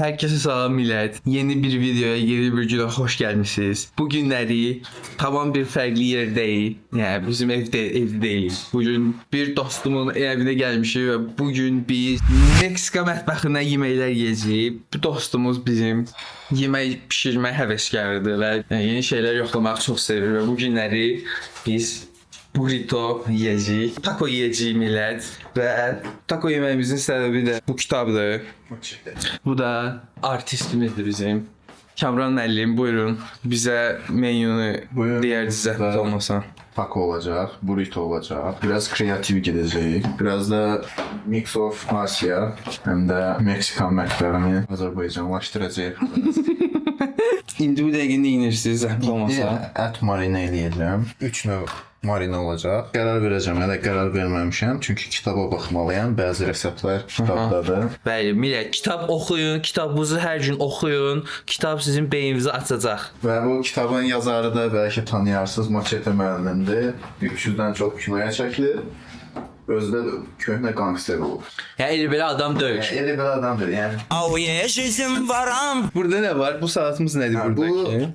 Herkese salam millet. Yeni bir videoya, yeni bir güne hoş gelmişsiniz. Bugünleri tamam bir farklı yerdeyiz. Yani bizim evde değil. Bugün bir dostumun evine gelmişik ve bugün biz Meksika mətbəxində yeməklər yiyəcəyik. Bu dostumuz bizim yemək pişirmək həvəskarıdır və yeni şeylər yoxlamağı çox sevir və bu günləri biz burrito yiyəcəyik, taco yiyəcəyik millət və taco yeməyimizin səbəbi də bu kitabdır. Bu da artistimizdir bizim. Kamran müəllim, buyurun bizə menunu deyərdiniz zəhmət olmasa. Taco olacak, burrito olacak. Biraz kreatif gidecek. Biraz da mix of Asya hem de Meksikan mətbəxini Azərbaycanlaşdıracaq. İndi bu dəqiqə nə inirsiniz zəhmət olmasa? Ət marinə eləyəcəm. 3 növ marinə olacaq. Qərar verəcəm, hələ qərar verməmişəm. Çünki kitaba baxmalıyam. Bəzi reseptlər kitabdadır. Bəli, millət, kitab oxuyun, kitabınızı hər gün oxuyun. Kitab sizin beyninizi açacaq. Və bu kitabın yazarı da bəlkə tanıyarsınız, Maçete müəllimdir. 300-dən çox kinoya çəkilir. Özü də köhnə qangster olur. Yəni elə belə adam deyil. Elə belə adamdır, yəni. Burada nə var? Bu salatımız nədir buradakı?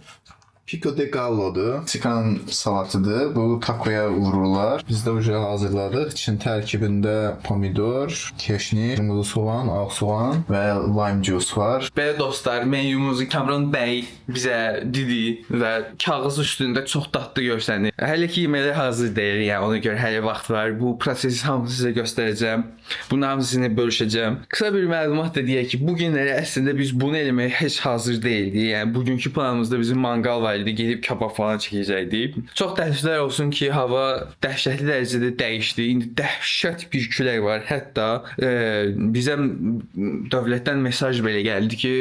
Pico de gallo'dur. Meksikan salatıdır. Bu takoya vururlar. Biz de uca hazırladık. İçin tərkibində pomidor, keşnik, kırmızı soğan, ağ soğan və lime juice var. Belə dostlar, menumuzu Kamran bəy bizə dedi və kağız üstündə çox dadlı görsənir. Hələ ki yeməklər hazır deyil, yəni ona görə hələ vaxt var. Bu prosesi hamısını sizə göstərəcəm. Bunun hamısını bölüşəcəm. Qısa bir məlumat da deyək ki, bu günləri əslində biz bunu eləməyə heç hazır deyildik. Yəni bugünkü planımızda bizim manqal var idi, gedib kabab falan çəkəcəkdik. Çox təəssüflər olsun ki, hava dəhşətli dərəcədə dəyişdi. İndi dəhşət bir külək var. Hətta bizə dövlətdən mesaj belə gəldi ki,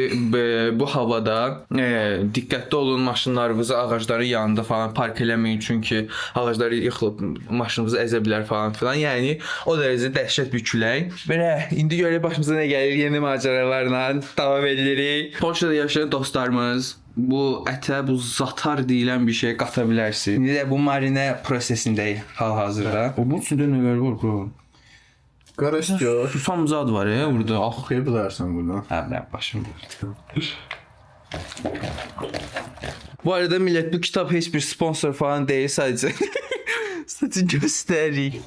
bu havada diqqətli olun, maşınlarınızı ağacların yanında falan park eləməyin, çünki ağacları yıxılıb maşınınızı əzə bilər falan filan. Yəni o dərəcədə dəhşət bir külək. Belə indi görə başımıza nə gəlir, yeni macəralarla davam edirik. Polşada yaşayan dostlarımız bu ətə, bu zatar deyilən bir şey qata bilərsiniz. İndi də bu marinə prosesindəyik hal-hazırda. Bu içində nələr var bro? Qarışıyor. Susam zad var ya burada. Oxuya bilərsən bunu. Hə, mən başım. Bu arada millət, bu kitab heç bir sponsor falan deyil, sadəcə göstərik.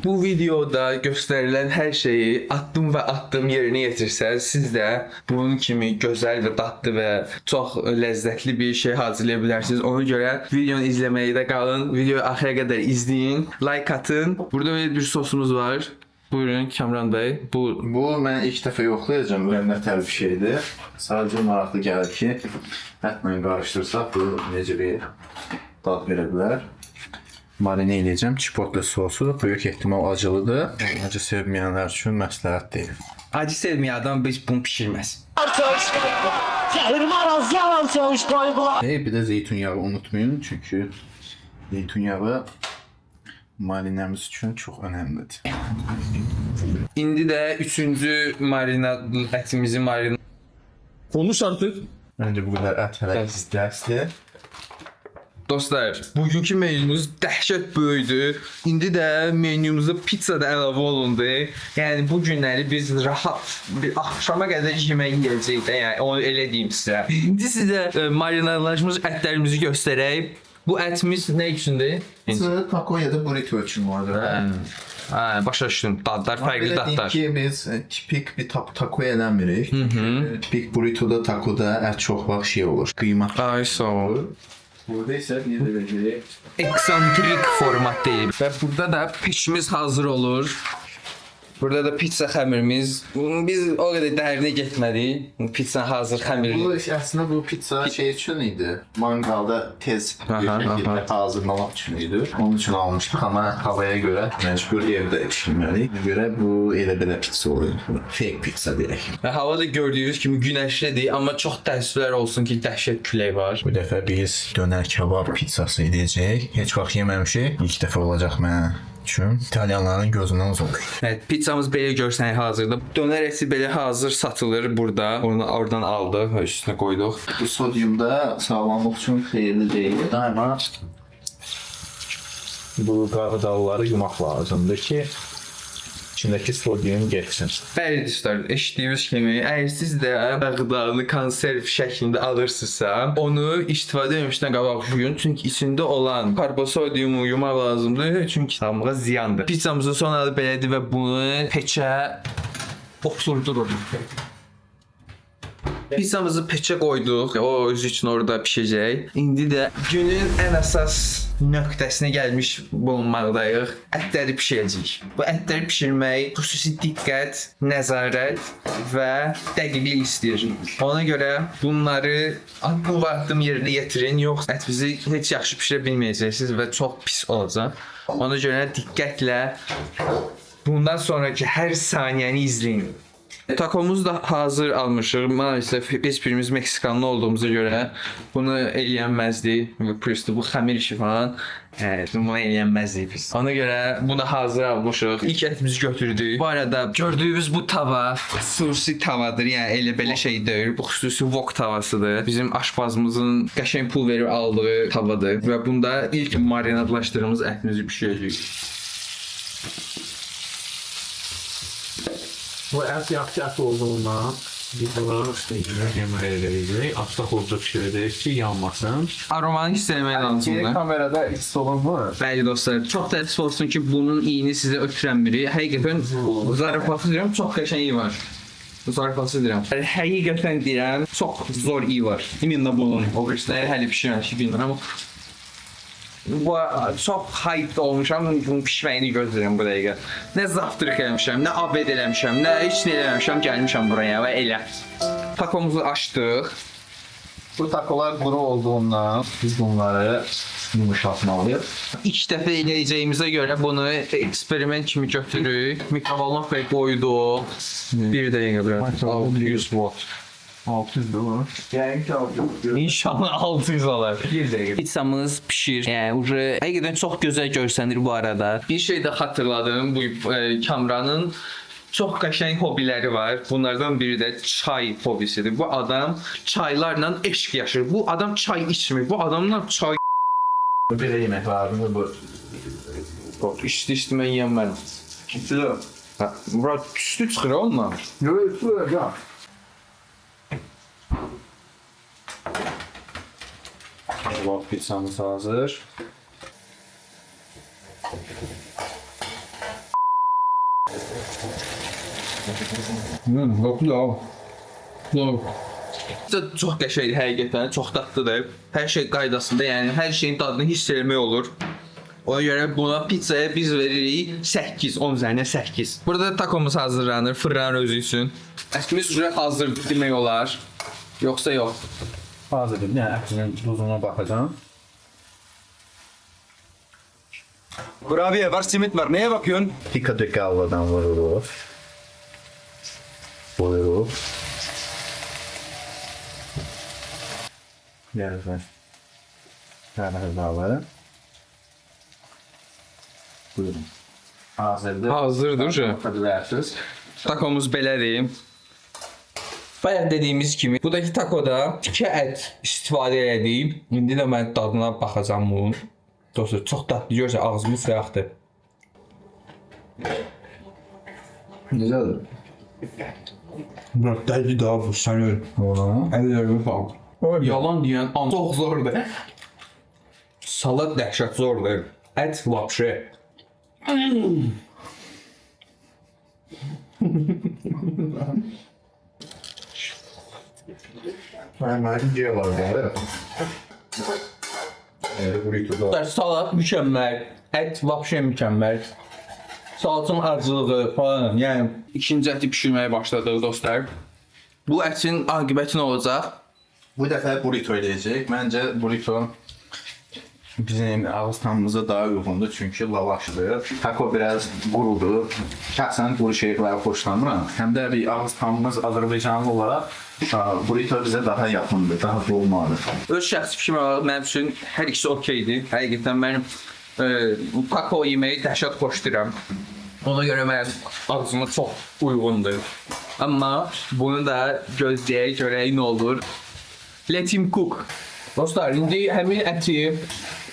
Bu videoda göstərilən hər şeyi addım və addım yerinə yetirsəz, siz də bunun kimi gözəl və dadlı və çox ləzzətli bir şey hazırlaya bilərsiniz. Ona görə videonu izləməyi də qalın, videoyu axıra qədər izləyin, like atın. Burada belə bir sosumuz var. Buyurun Kamran bəy. Bu mən ilk dəfə yoxlayacağım. Bu nə tər bir şeydir. Sadəcə maraqlı gəlir ki, ətlə qarışdırsaq bu necə bir dad verə bilər. Marinə eləyəcəm. Chipotle sosu böyük ehtimal acılıdır. Acı sevməyənlər üçün məsləhət deyil. Acı sevməyən adam biz bunu pişirməz. Bir də zeytinyağı unutmayın, çünki zeytinyağı marinəmiz üçün çox önəmlidir. İndi də 3-cü ətimizi marinad. Konuş artık. Məncə bu qədər ət hələ izləyəsidir. Dostlar, bugünkü menümüz dəhşət böyükdür. İndi də menümüzə pizza da əlavə olundu. Yəni bu günləri biz rahat bir axşama qədər yemək yeyəcəyik də, yəni onu elə deyim sizə. İndi sizə marinadlaşmış ətlərimizi göstərək. Bu ətimiz nə üçündür? Taco ya da burrito üçün vardır. Hə, başa düşdüm. Dadlar fərqli dadlar. Ki biz tipik bir taco eləmirik. Tipik burritoda, tacoda ət çox vaxt şey olur. Qıyma. Ay sağ ol. Burada isə necə verəcəyik? Eksantrik format deyil. Və burada da peşimiz hazır olur. Burada da pizza xəmirimiz. Biz o qədər dərinə getmədik. Pizza hazır xəmir. Bu əslində bu pizza şey üçün idi. Manqalda tez bir şəkildə hazırlamaq üçün idi. Onun üçün almışdıq, amma havaya görə məcbur evdə pişirməliyik. Ona görə bu elə belə pizza oluyor. Fake pizza deyək. Və hava da gördüyünüz kimi günəşlidir, amma çox təəssüflər olsun ki, dəhşət külək var. Bu dəfə biz dönər kebab pizzası edəcəyik. Heç vaxt yeməmişik. İlk dəfə olacaq mənə üçün. İtalyanların gözündən uzaq. Evet, pizzamız belə görsənək hazırda. Dönər əti belə hazır satılır burada. Onu oradan aldıq və üstünə qoyduq. Bu sodyumda sağlamlıq üçün xeyirli deyil. Daima bu qarğıdalıları yumaq lazımdır ki, İçindəki sodyum getsin. Bəli dostlar, eşitdiyiniz kimi, əgər siz də bəğdanı konserv şəklində alırsınızsa, onu istifadə etmişdən qabaq yuyun, çünki içində olan karbosodiumu yumaq lazımdır, çünki sağlamlığa ziyandır. Pizzamızın son halı belədir və bunu peçə oturdururuq. Pizzamızı peçə qoyduq. O özü üçün orada pişəcək. İndi də günün ən əsas nöqtəsinə gəlmiş bulunmaqdayıq. Ətləri bişirəcəyik. Bu ətləri bişirmək xüsusi diqqət, nəzarət və dəqiqlik istəyir. Ona görə bunları addım yerinə yetirin, yoxsa ətimizi heç yaxşı bişirə bilməyəcəksiniz və çox pis olacaq. Ona görə diqqətlə bundan sonraki hər saniyəni izləyin. Takomuz da hazır almışıq. Maalesef biz birimiz Meksikanlı olduğumuza görə bunu eləyənməzdik. Prosto bu xəmir işi falan bunu eləyənməzdik biz. Ona görə bunu hazır almışıq. İlk ətimizi götürdük. Bu arada gördüyünüz bu tava xüsusi tavadır. Yəni elə belə şey deyil. Bu xüsusi wok tavasıdır. Bizim aşpazımızın qəşəng pul verib aldığı tavadır və bunda ilk marinadlaşdırdığımız ətimizi bişirəcəyik. Bu ət yaxşı ət olduğundan biz bunları yeməyə verəcəyik. Açıq olacaq pişirəcəyik ki, yanmasın. Aromanı hiss eləmək lazımdır. Kamerada iç solun var. Bəli dostlar, çox təəssüf olsun ki, bunun iyini sizə ötürənmiri. Həqiqətən zarafatı deyirəm, çox qəşəng iyi var. Zarafatı deyirəm. Həqiqətən deyirəm, çox zor iyi var. İminlə bunun. O birisləri hələ pişirməmişik bilmirəm. Bu çox hype olmuşam, bunun pişməyini gözləyirəm bu dəqiqə. Nə zaftırıq eləmişəm, nə abed eləmişəm, nə heç nə eləmişəm, gəlmişəm buraya və elə. Takomuzu açdıq. Bu takolar quru olduğundan biz bunları yumuşatmalıyıq. İlk dəfə eləyəcəyimizə görə bunu eksperiment kimi götürürük. Mikrovalnovkaya qoyduq. Bir dəqiqə biraz. 600 watt. 600 dolar. Yəni ki 600. İnşallah 600 olar. Bir dəqiqə. Pizzamız pişir. Yəni həqiqətən çox gözəl görsənir bu arada. Bir şey də xatırladım bu Kamranın çox qəşəng hobiləri var. Bunlardan biri də çay hobisidir. Bu adam çaylarla eşq yaşayır. Bu adam çay içmir. Bu adamlar çay Bir də yemək lazımdır bu. içdi mən yeyəm. Güclü. Murat üstü çıxır onunla. Yox, yox. Bak pizzamız hazır. Çox qəşəngdir həqiqətən, çox dadlıdır. Hər şey qaydasında, yəni hər şeyin dadını hiss etmək olur. Ona görə buna pizzaya biz veririk 8, 10 üzərinə 8. Burada takomuz hazırlanır, fırlanır özü üçün. Ətimiz üzrə hazırdır demək olar. Yoxsa yox. Hazırdır. Yəni ətinin duzuna baxacağım. Kurabiye var, simit var. Neye bakıyorsun? Pico de Galva'dan vururuq. Buyuruq. Gəlsin. Qaraqdalı. Buyurun. Hazırdır. Hazırdır. Bilərsiniz. Takomuz belədir. Bayaq dediyimiz kimi, buradakı takoda 2 ət istifadə elədik. İndi də mən dadına baxacağam bunun. Dostlar, çox dadlı görsə ağzımız fəraqdır. Güzeldir. Bırak deli daha bu sen öyle. Ola. Ellerimi falan. Yalan deyən an çox zordur. Salat dəhşət zordur. Ət vapşe. Mənim ciğer var bari. Burrito Salat mükəmməl. Ət vapşe mükəmməl. Salatın acılığı falan. Yəni ikinci əti bişirməyə başladıq dostlar. Bu ətin aqibəti nə olacaq? Bu dəfə burrito eləyəcək. Məncə burrito bizim ağız tamımıza daha uyğundur çünki lavaşdır. Taco biraz qurudur. Şəxsən quru şeyləri xoşlamıram. Həm də bir ağız tamımız Azərbaycanlı olaraq burrito bizə daha yaxındır, daha dolmalıdır. Öz şəxsi fikrim olaraq mənim üçün hər ikisi okeydir. Həqiqətən mən taco yeməyi dəhşət xoşlayıram. Ona görə mənim ağzıma çox uyğundur. Amma bunu da gözləyək, görək nə olur. Let him cook. Dostlar, indi həmin əti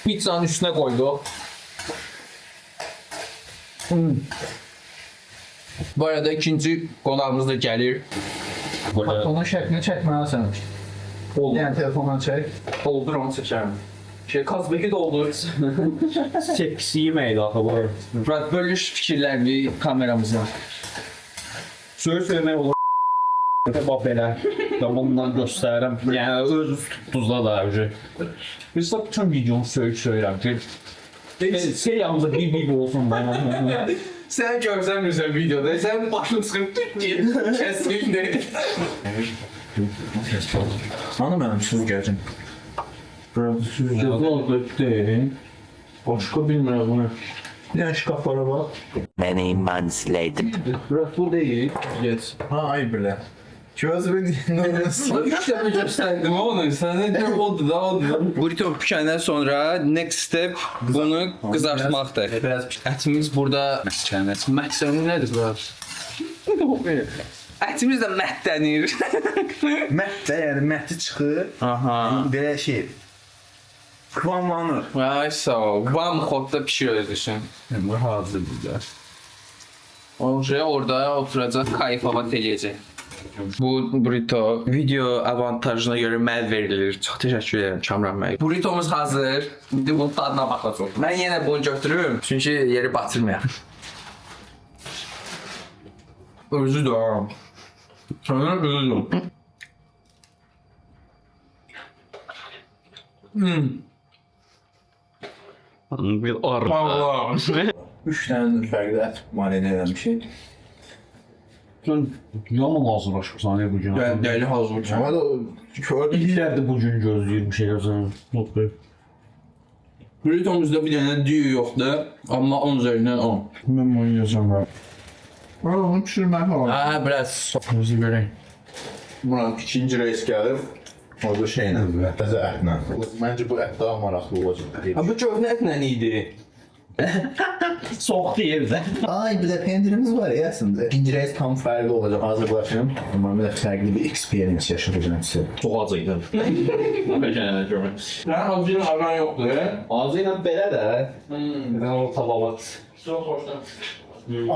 pizzanın üstünə qoyduq. Bu arada ikinci qonağımız da gəlir. Onun şəklini çəkməlisən. Yəni telefondan çək. Doldur onu çəkərəm. Kazbeki doldur. Seksi yemeğiydi axı bu. Murat bölüş fikirlərini kameramıza. Söz söylemək olur. Bax belə. Ben bundan göstərirəm. Yəni öz tutduzda da öcü. Biz də bütün videonu söyləyirəm ki, seriyamızda bir olsun ben. Sen görsənmirsən videoda, sen başını sıxıb tüt kəsildi. Hani mənim süzgəcim? Süzgəcdə oldu deyil. Başqa bilmirəm bunu. Bir dənə şkaflara bax. Many months later. Murat bu değil. Geç. Ha, ay bilə. Gözümün nurunu İlk dəfə göstərdim onu. Sənə nə oldu da oldu. Burrito pişəndən sonra next step bunu qızartmaqdır. Biraz Ətimiz burada məhsəni nədir Murat? Ətimiz də məhdənir. məhd də, yəni məhdi çıxır. Aha. Belə şey. Kıvamlanır. Ay sağ ol. Vam xodda pişiriyoruz düşün. Bu hazır burada. Orada oturacaq, kayıf hava eləyəcək. Bu burrito video avantajına görə mənə verilir. Çox təşəkkür edirəm Kamran bəy. Burritomuz hazır. İndi bunun dadına baxacağıq. Mən yenə bunu götürürüm. Çünki yeri batırmayaq. Özü də. Sanırım özü də. Bir arı. Allah. 3 dənə fərqli ət marinə eləmişik. Sen yaman hazırlaşırsan ya bu gün. Ben dəli hazır. Amma da kör İllərdir bu gün gözləyir bir şeyler sen. Mutlu. Burritomuzda bir dənə düyü yoxdur. Amma 10 üzərindən 10. Ben bunu yazacağım ben. onu pişirmək lazım. Ha, biraz sosumuzu görək. Murat ikinci reis gəlir. Orada şeylə, təzə ətlə. Məncə bu ət daha maraqlı olacaq. Ha, bu köhnə ətlə idi. Soğuk evde. Ay bir də pendirimiz var ya əslində. İkinci reis tam fərqli olacaq. Hazırlaşın. Amma bir də fərqli bir experience yaşadacağım sizə. Çok acıydı. Becerene görmek. Sən acıyla aran yoxdur. Acıyla belə də. Ben onu tabalat. Çox xoşdan.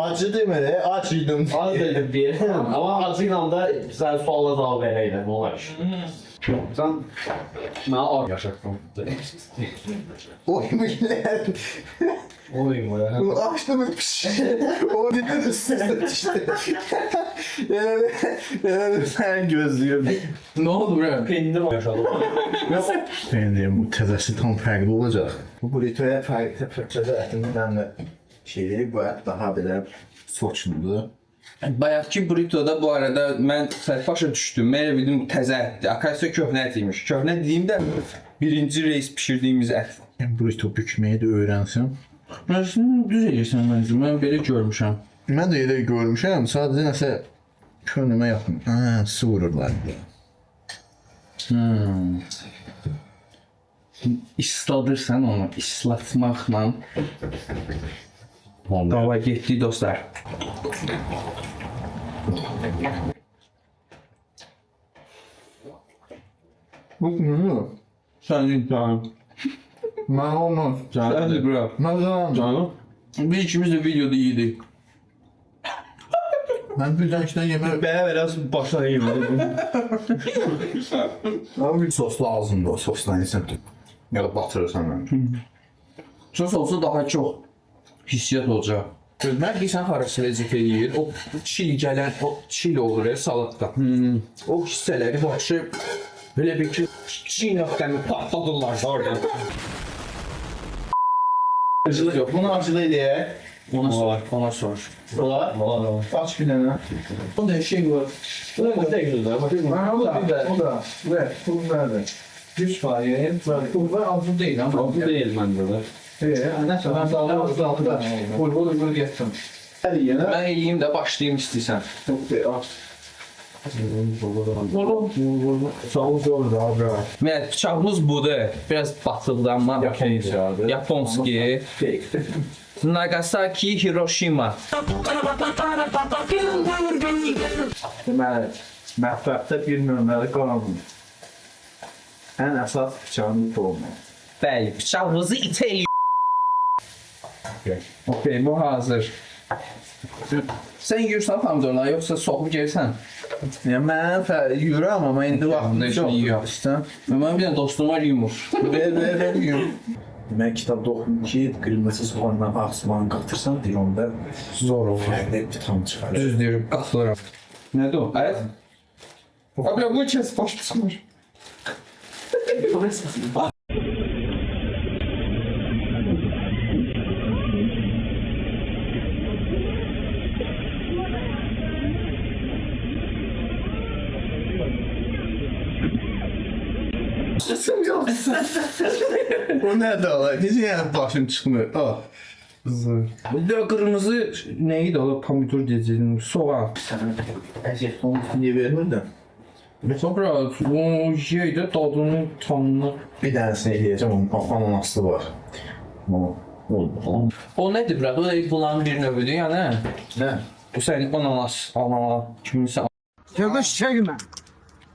Acı deməli, acıydım. Az dedim bir. Ama acıyla da sen suala cevap vereydin. Ne olar iş? Sen ben ağır yaşattım. Oy millet. Olayım o ya. Bunu açtım piş. O bir de üstüne düştü. Yani sen gözlüyorum. Nə oldu bura? Pendim yaşadım. Pendirim bu təzəsi tam fərqli olacaq. Bu burritoya fərqli təzə ətindən də şeyləri bu ət daha belə soçludur. Bayaqki burritoda bu arada mən başa düşdüm. Mən elə bildim bu təzə ətdir. Akasiya köhnə ət imiş. Köhnə dediyim də birinci reis pişirdiyimiz ət. Yəni burrito bükməyi də öyrənsəm. Mən düz eləyirsən məncə. Mən belə görmüşəm. Mən də elə görmüşəm, sadəcə nəsə könlümə yaxın. Ha, su vururlar. İsladırsan onu, islatmaqla. Dava getdik dostlar. Bu ne? Sənin canım. Mən olmaz. Səndir bura. Mən zaman. Canım. Bir ikimiz də videoda iyiydik. Mən birdən işdən yemək... Belə biraz başına yemedim. Abi sos lazımdır, o sosla yesən. Ya da batırırsan mən. Sos olsa daha çox hissiyat olacaq. Gözlər deyirsən harası ləzzət eləyir. O çili gələn, o çili olur ya salatda. O hissələri başı belə bir ki çiynəkdən patladırlar orada. Acılı yox, bunu acılı eləyək. Ona sor. Olar? Olar. Aç bir dənə. Bunda şey var. Bu da güzel. O da. Ver, pul nerede? 100 faiz. Bu var az değil ama. Bu değil bende de. Neyse ben sağlam altıda. Bul getirdim. Hadi yine. Mən eləyim də başlayım istəyirsən. Çok iyi. Al. Sağ ol orada abi. Mən bıçağımız budur. Biraz batıldı amma. Japonski. Nagasaki, Hiroshima. Deməli, mətbəxdə bir nömrəli qanun. Ən əsas bıçağın olmalı. Bəli, bıçağımızı itə eləyir. Okey, bu hazır. Sən yeyirsən pomidorları yoxsa soğub yersən? Ya mən yürürəm amma indi vaxtında heç çox yeyirəm. istəyirəm. Mənim bir dənə dostum var yumur. Ver yürü. Demək kitabda oxudum ki, qırmızı soğandan ağ soğan qatırsan, deyir onda Zor olur. fərqli bir tam çıxar. Düz deyirəm, qatılıram. Nədir o? Ət? Abi bu kəs baş çıxmır. Bu nədir ola? Necə yəni başım çıxmır? Ah. Bir də qırmızı nə idi o? Pomidor deyəcəydim. Soğan. Əziyyət onu niyə vermirdin? Sonra o şeydə dadını tanını. Bir dənəsini eləyəcəm, onun ananaslı var. O nədir bura? O da bunların bir növüdür, yəni. Nə? Bu sənin ananas, kiminsə. Söküş sevme.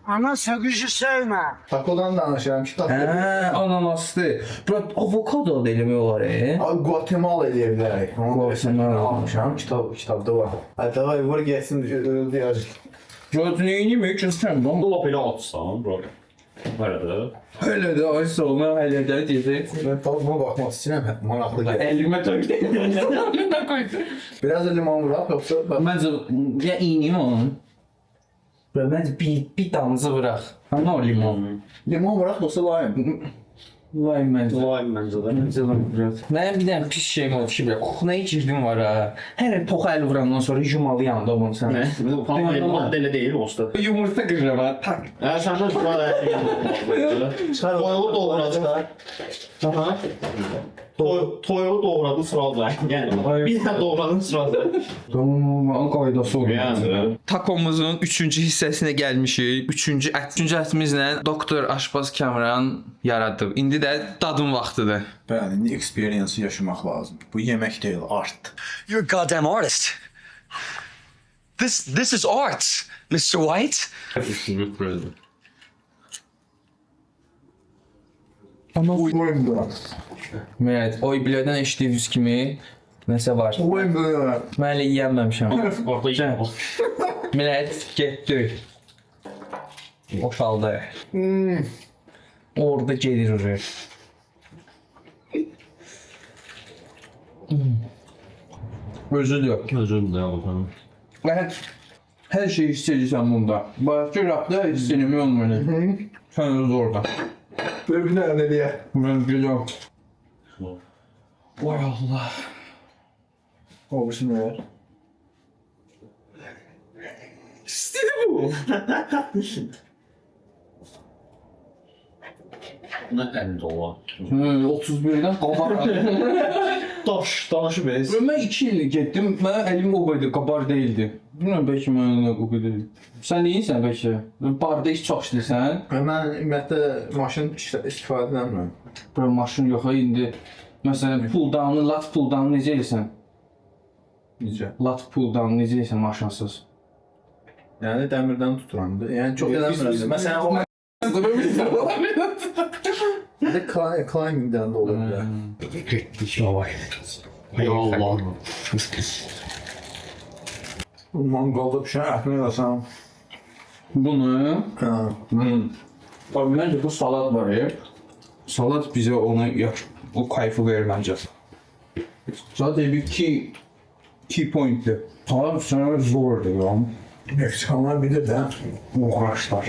Ana söküşü sevme. Takodan danışıram, kitab. Hə, ananasdır. Bura avokado da eləmək olar, Guatemala eləyə bilərik. Guatemala. Almışam, kitabda var. Hadi davay, vur gəlsin, öldü yazır. Gözlüyünü mü göstərəm lan? Bu lap elə atsan, bro. Nerede? Öyle də ay solma elə də deyəcək. Mən tadına baxmaq istəyirəm, maraqlı gəlir. Əlimə tökdü. Biraz da limon vuraq, yoxsa... Məncə ya iyniyim onun. Böyle məncə bir damcı vuraq. Amma o limon. Limon vuraq, yoxsa lime? Vay məncə. Vay bence de. Məncə var biraz. Mənim bir dənə pis şeyim oldu ki, belə koxunaya girdim var ha. Hər toxa əl vurandan sonra yumalıyam da bunu sən. Bu maddeyle değil usta. Yumurta qırıram ha. Tak. Ya sen de şu an Toyuğu doğradı. Aha. Toyuğu doğradı sırada. Yani bir tane doğradın sırada. Tamam, qaydası olur. Yani. Takomuzun 3-cü hissəsinə gəlmişik. 3-cü ətimizlə doktor Aşbaz Kamran yaradıb. İndi də dadım vaxtıdır. Bəli, indi experience yaşamaq lazım. Bu yemək deyil, art. You're a goddamn artist. This is art, Mr. White. Oyun bura. Evet, oy bilədən eşitdiyiniz kimi nəsə var. Oyun bura. Mən elə yiyənməmişəm. Orada yiyəm. Millət getdi. Boşaldı. Orada gelir oraya. Özüdür. Özür dilerim. Her şeyi hissedirsən bunda. Başka rapta hissedilmiyor olmalı. Sen öz orada. Böyle bir dənə deyə. Ben biliyorum. Vay Allah. Olmuşsun ver. İstedi bu. Ne elinde ola? 31'den kabar. Danışı bez. Ben 2 il getdim. Mən elim o boyda qabar değildi. Bilmirəm bəlkə mən o boyda deyil. Sən neyinsən bəlkə? Barda heç çox işləyirsən. Mən ümumiyyətlə maşın istifadə edəmirəm. Bura maşın yox ha indi. Məsələn, pull down'ı, lat pull down'ı necə edirsən? Necə? Lat pull down'ı necə edirsən maşınsız? Yəni dəmirdən tuturam. Yəni çox edəmirəm. Məsələn, o bir də climbingdən də ola bilər. Hay Allah. Mangalda pişən ətini yasam. Bunu Hə. Abi məncə bu salat var ya. Salat bizə onu o kayfı verir məncə. Zaten bir key point'ti. Salat sana zordu ya. Meksikanlar bilir də. Uğraşlar.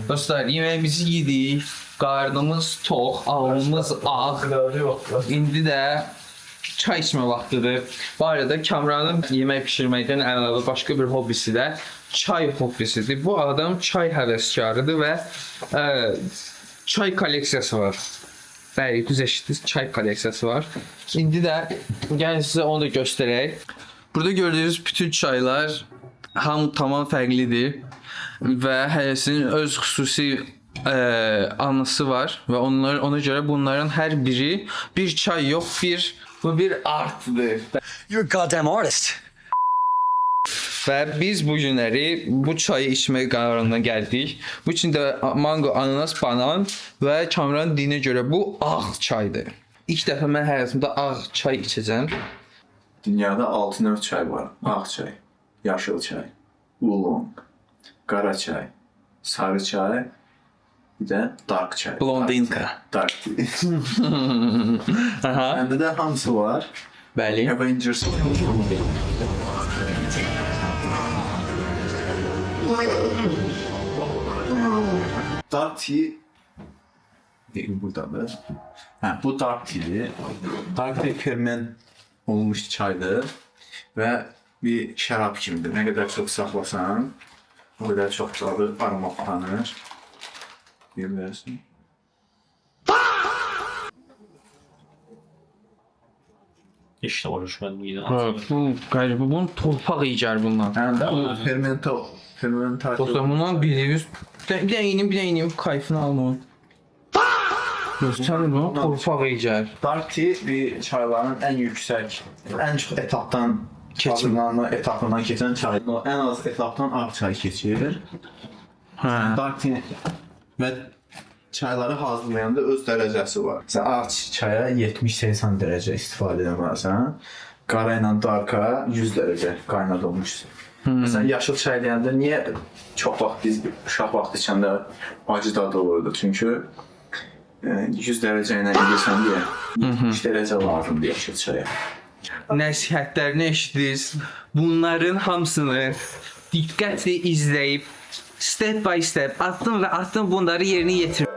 Dostlar, yeməyimizi yedik. Qarnımız tox, ağzımız ağ. İndi də çay içmə vaxtıdır. Bu arada Kamranın yemək pişirməkdən əlavə başqa bir hobbisi də çay hobbisidir. Bu adam çay həvəskarıdır və çay kolleksiyası var. Bəli, düz eşitdiniz, çay kolleksiyası var. İndi də gəlin sizə onu da göstərək. Burada gördüyünüz bütün çaylar tamam fərqlidir və hərəsinin öz xüsusi anısı var və ona görə bunların hər biri bir çay yox, bu bir artdır. You're a goddamn artist. Və biz bu günləri bu çayı içmək qərarına gəldik. Bu içində mango, ananas, banan və Kamran dinə görə bu ağ çaydır. İlk dəfə mən həyatımda ağ çay içəcəm. Dünyada 6 növ çay var. Ağ çay, yaşıl çay, oolong, qara çay, sarı çay, bir də dark çay. Blondinka. Dark tea. Aha. Məndə də hamısı var. Bəli. Avengers. Dark tea buradadır. Bu dark tea'dir. Dark tea ferment olmuş çaydır və bir şərab kimidir. Nə qədər çox saxlasan, o qədər çox dadı aromatlanır. Görürsən? İşte konuşmadım yine. Bu qəribə bunun torpaq yeyər bundan. Həm də o fermentasiya. Dostlar bundan biri bir də inim kayfını alma. Göstərin bunu torpaq yeyər. Dark tea bir çayların ən yüksək, ən çox etapdan hazırlanan etapından keçən çay. O ən az etapdan ağ çay keçir. Hə. Dark tea və çayları hazırlayanda öz dərəcəsi var. Sən ağ çaya 70-80 dərəcə istifadə etməlisən. Qara ilə darka 100 dərəcə qaynadılmış. Məsələn, yaşıl çay deyəndə niyə çox vaxt biz uşaq vaxtı içəndə acı dadı olurdu? Çünki 100 dərəcə ilə edirsən deyə 70 dərəcə lazımdır yaşıl çaya. Nəsihətlərini eşitdiniz. Bunların hamısını diqqətlə izləyib step by step addım və addım bunları yerinə yetir.